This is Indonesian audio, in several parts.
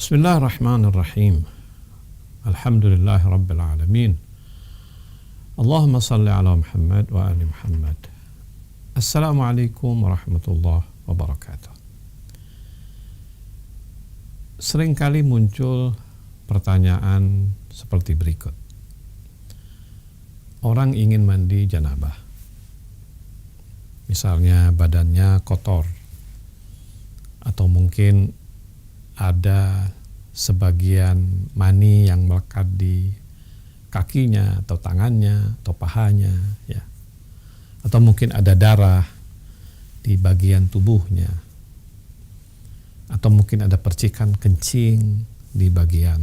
Bismillahirrahmanirrahim. Alhamdulillahi Rabbil Alamin. Allahumma salli ala Muhammad wa ali Muhammad. Assalamualaikum warahmatullahi wabarakatuh. Seringkali muncul pertanyaan seperti berikut. Orang ingin mandi janabah. Misalnya badannya kotor, atau mungkin ada sebagian mani yang melekat di kakinya atau tangannya atau pahanya, ya. Atau mungkin ada darah di bagian tubuhnya, atau mungkin ada percikan kencing di bagian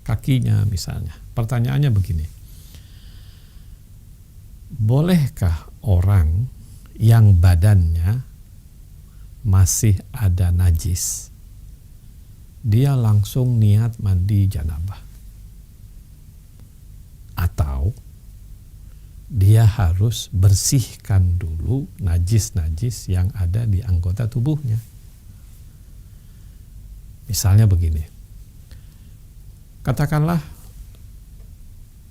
kakinya misalnya. Pertanyaannya begini, bolehkah orang yang badannya masih ada najis, dia langsung niat mandi janabah? Atau dia harus bersihkan dulu najis-najis yang ada di anggota tubuhnya? Misalnya begini, katakanlah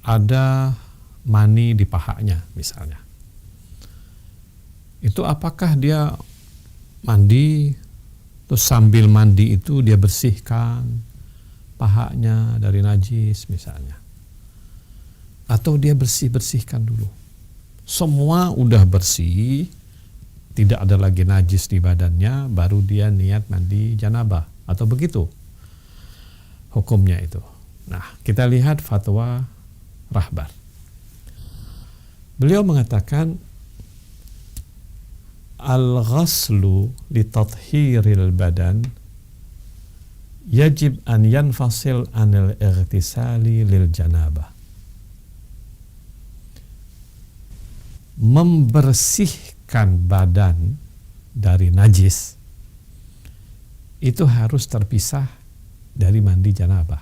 ada mani di pahanya misalnya. Itu apakah dia mandi, terus sambil mandi itu dia bersihkan pahanya dari najis misalnya? Atau dia bersihkan dulu, semua udah bersih, tidak ada lagi najis di badannya, baru dia niat mandi janabah? Atau begitu hukumnya itu? Nah, kita lihat fatwa Rahbar. Beliau mengatakan, al-ghaslu li tathhiril badan yajib an yanfasil anil ightisali lil janabah. Membersihkan badan dari najis itu harus terpisah dari mandi janabah.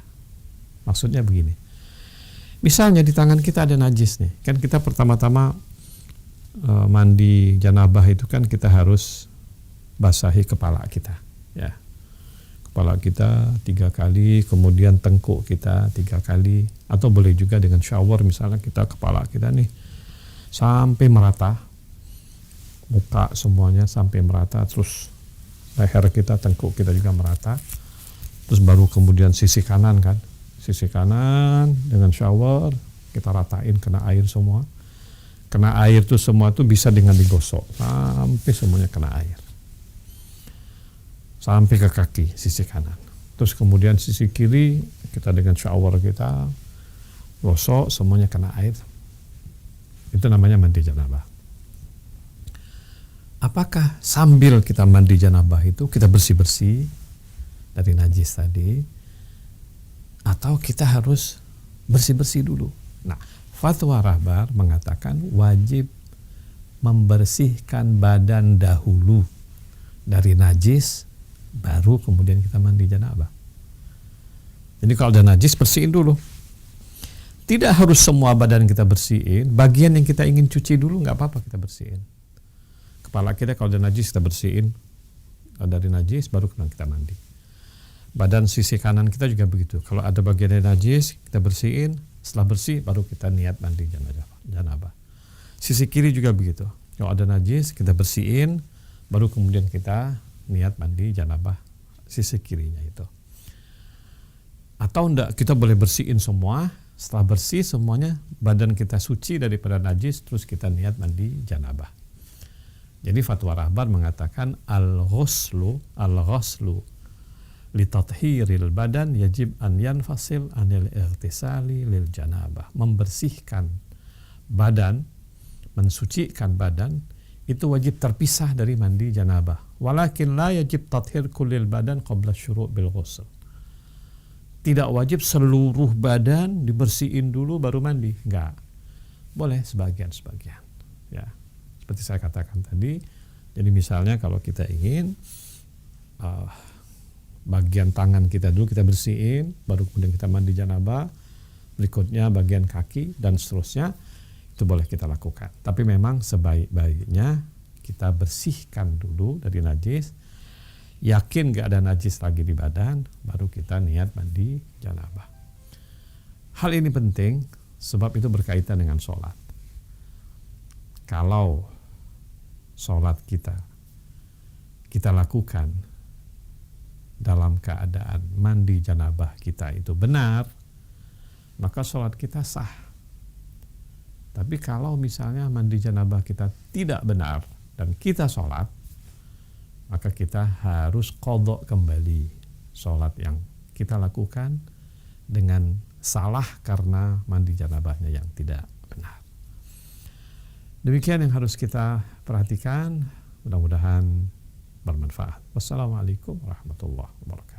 Maksudnya begini, misalnya di tangan kita ada najis nih, kan kita pertama-tama mandi janabah itu kan kita harus basahi kepala kita, ya. Kepala kita 3 kali, kemudian tengkuk kita 3 kali, atau boleh juga dengan shower, misalnya kita kepala kita nih sampai merata, muka semuanya sampai merata, terus leher kita, tengkuk kita juga merata, terus baru kemudian sisi kanan kan, sisi kanan dengan shower kita ratain, kena air semua. Kena air itu semua itu bisa dengan digosok sampai semuanya kena air, sampai ke kaki sisi kanan. Terus kemudian sisi kiri kita dengan shower kita gosok semuanya kena air. Itu namanya mandi janabah. Apakah sambil kita mandi janabah itu kita bersih-bersih dari najis tadi, atau kita harus bersih-bersih dulu? Nah, fatwa Rahbar mengatakan wajib membersihkan badan dahulu dari najis, baru kemudian kita mandi janabah. Jadi kalau ada najis, bersihin dulu. Tidak harus semua badan kita bersihin, bagian yang kita ingin cuci dulu nggak apa-apa kita bersihin. Kepala kita kalau ada najis kita bersihin, dari najis baru kita mandi. Badan sisi kanan kita juga begitu, kalau ada bagian yang najis kita bersihin, setelah bersih baru kita niat mandi janabah. Sisi kiri juga begitu, kalau ada najis kita bersihin, baru kemudian kita niat mandi janabah sisi kirinya itu. Atau enggak, kita boleh bersihin semua, setelah bersih semuanya badan kita suci daripada najis, terus kita niat mandi janabah. Jadi fatwa Rahbar mengatakan al-ghuslu li tathhiril badan yajib an yanfasil anil ightisali lil janabah. Membersihkan badan, mensucikan badan itu wajib terpisah dari mandi janabah. Walakin la yajib tathhir kullil badan qabla syuru' bil ghusl. Tidak wajib seluruh badan dibersihin dulu baru mandi, enggak. Boleh sebagian-sebagian, ya. Seperti saya katakan tadi, jadi misalnya kalau kita ingin bagian tangan kita dulu kita bersihin, baru kemudian kita mandi janabah, berikutnya bagian kaki dan seterusnya, itu boleh kita lakukan. Tapi memang sebaik-baiknya kita bersihkan dulu dari najis. yakin gak ada najis lagi di badan, baru kita niat mandi janabah. Hal ini penting sebab itu berkaitan dengan sholat. Kalau sholat kita lakukan dalam keadaan mandi janabah kita itu benar, maka sholat kita sah. Tapi kalau misalnya mandi janabah kita tidak benar dan kita sholat, maka kita harus qadha kembali sholat yang kita lakukan dengan salah karena mandi janabahnya yang tidak benar. Demikian yang harus kita perhatikan, mudah-mudahan bermanfaat. Wassalamualaikum warahmatullahi wabarakatuh.